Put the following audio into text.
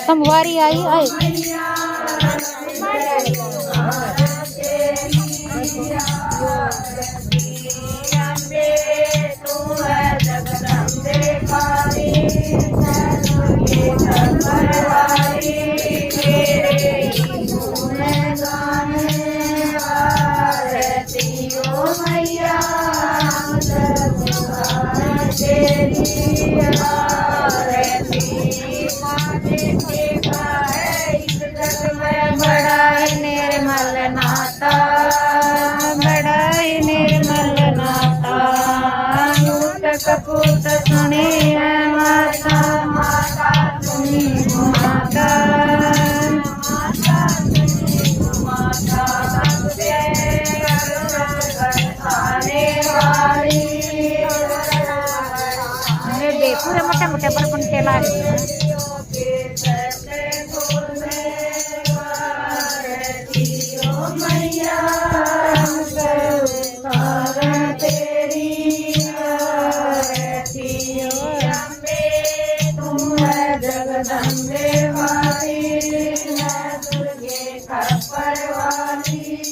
तुम वारी आई आई बड़ाई निर्मल नाता बड़ाई निर्मल नाता नूत कपूत सुने माता माता सुनी माता पूरे मोटे मोटे पर कुंटे लागे जगदम्बे वाली दुर्गे खप्पर वाली